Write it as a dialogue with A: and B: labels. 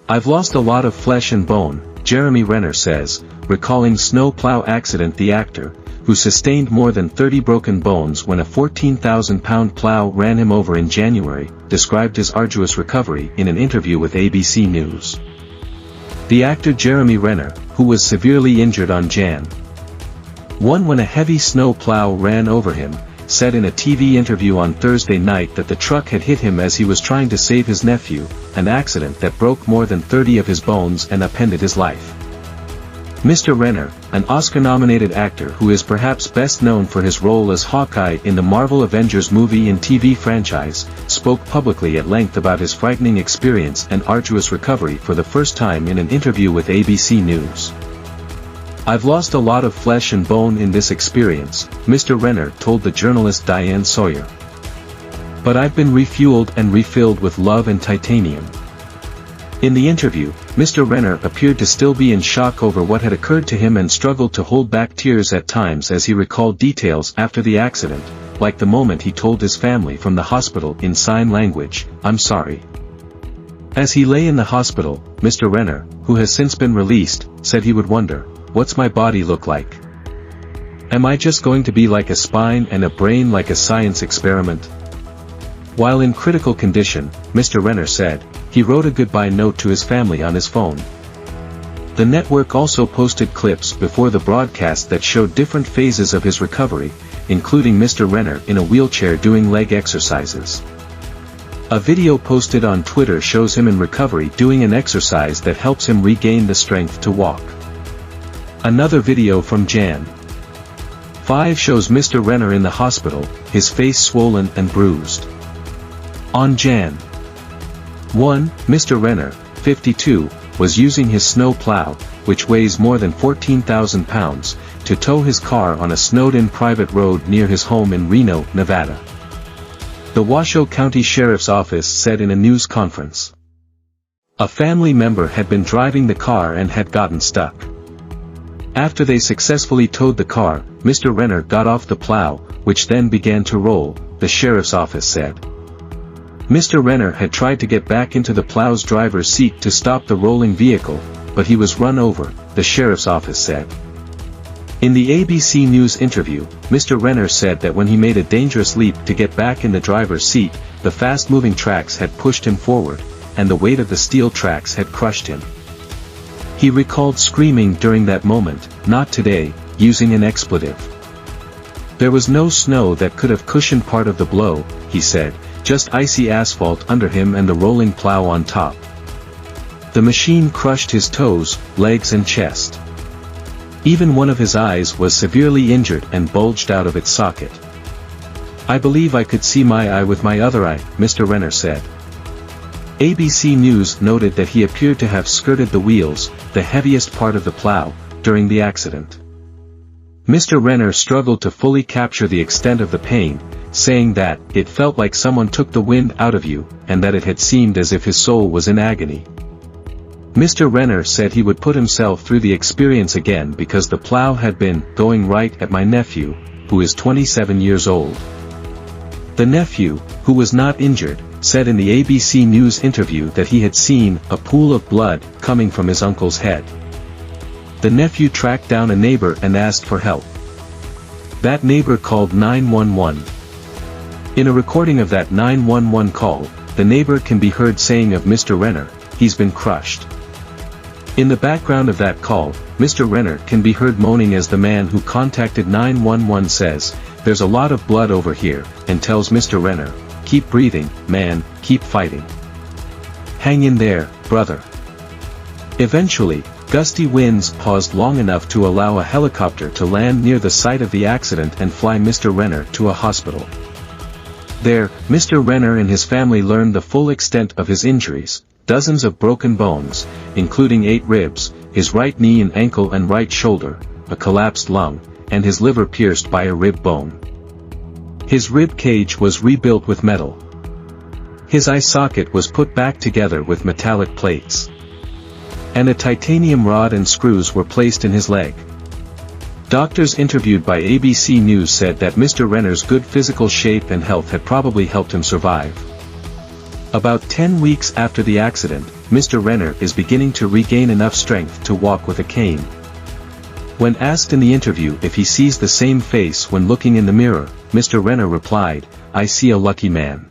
A: "I've lost a lot of flesh and bone," Jeremy Renner says, recalling snowplough accident. The actor, who sustained more than 30 broken bones when a 14,000-pound plow ran him over in January, described his arduous recovery in an interview with ABC News. The actor Jeremy Renner, who was severely injured on Jan. 1 when a heavy snow plow ran over him, said in a TV interview on Thursday night that the truck had hit him as he was trying to save his nephew, an accident that broke more than 30 of his bones and upended his life. Mr. Renner, an Oscar-nominated actor who is perhaps best known for his role as Hawkeye in the Marvel Avengers movie and TV franchise, spoke publicly at length about his frightening experience and arduous recovery for the first time in an interview with ABC News. "I've lost a lot of flesh and bone in this experience," Mr. Renner told the journalist Diane Sawyer. "But I've been refueled and refilled with love and titanium." In the interview, Mr. Renner appeared to still be in shock over what had occurred to him and struggled to hold back tears at times as he recalled details after the accident, like the moment he told his family from the hospital in sign language, "I'm sorry." As he lay in the hospital, Mr. Renner, who has since been released, said he would wonder, "What's my body look like? Am I just going to be like a spine and a brain, like a science experiment?" While in critical condition, Mr. Renner said, he wrote a goodbye note to his family on his phone. The network also posted clips before the broadcast that showed different phases of his recovery, including Mr. Renner in a wheelchair doing leg exercises. A video posted on Twitter shows him in recovery doing an exercise that helps him regain the strength to walk. Another video from Jan. 5 shows Mr. Renner in the hospital, his face swollen and bruised. On Jan. 1, Mr. Renner, 52, was using his snow plow, which weighs more than 14,000 pounds, to tow his car on a snowed-in private road near his home in Reno, Nevada. The Washoe County Sheriff's Office said in a news conference. A family member had been driving the car and had gotten stuck. After they successfully towed the car, Mr. Renner got off the plow, which then began to roll, the sheriff's office said. Mr. Renner had tried to get back into the plow's driver's seat to stop the rolling vehicle, but he was run over, the sheriff's office said. In the ABC News interview, Mr. Renner said that when he made a dangerous leap to get back in the driver's seat, the fast-moving tracks had pushed him forward, and the weight of the steel tracks had crushed him. He recalled screaming during that moment, "Not today," using an expletive. There was no snow that could have cushioned part of the blow, he said, just icy asphalt under him and the rolling plow on top. The machine crushed his toes, legs and chest. Even one of his eyes was severely injured and bulged out of its socket. "I believe I could see my eye with my other eye," Mr. Renner said. ABC News noted that he appeared to have skirted the wheels, the heaviest part of the plow, during the accident. Mr. Renner struggled to fully capture the extent of the pain, saying that, "It felt like someone took the wind out of you, and that it had seemed as if his soul was in agony." Mr. Renner said he would put himself through the experience again because the plow had been going right at my nephew, who is 27 years old. The nephew, who was not injured, said in the ABC News interview that he had seen a pool of blood coming from his uncle's head. The nephew tracked down a neighbor and asked for help. That neighbor called 911. In a recording of that 911 call, the neighbor can be heard saying of Mr. Renner, "He's been crushed." In the background of that call, Mr. Renner can be heard moaning as the man who contacted 911 says, "There's a lot of blood over here," and tells Mr. Renner, "Keep breathing, man, keep fighting. Hang in there, brother." Eventually, gusty winds paused long enough to allow a helicopter to land near the site of the accident and fly Mr. Renner to a hospital. There, Mr. Renner and his family learned the full extent of his injuries, dozens of broken bones, including 8 ribs, his right knee and ankle and right shoulder, a collapsed lung, and his liver pierced by a rib bone. His rib cage was rebuilt with metal. His eye socket was put back together with metallic plates. And a titanium rod and screws were placed in his leg. Doctors interviewed by ABC News said that Mr. Renner's good physical shape and health had probably helped him survive. About 10 weeks after the accident, Mr. Renner is beginning to regain enough strength to walk with a cane. When asked in the interview if he sees the same face when looking in the mirror, Mr. Renner replied, "I see a lucky man."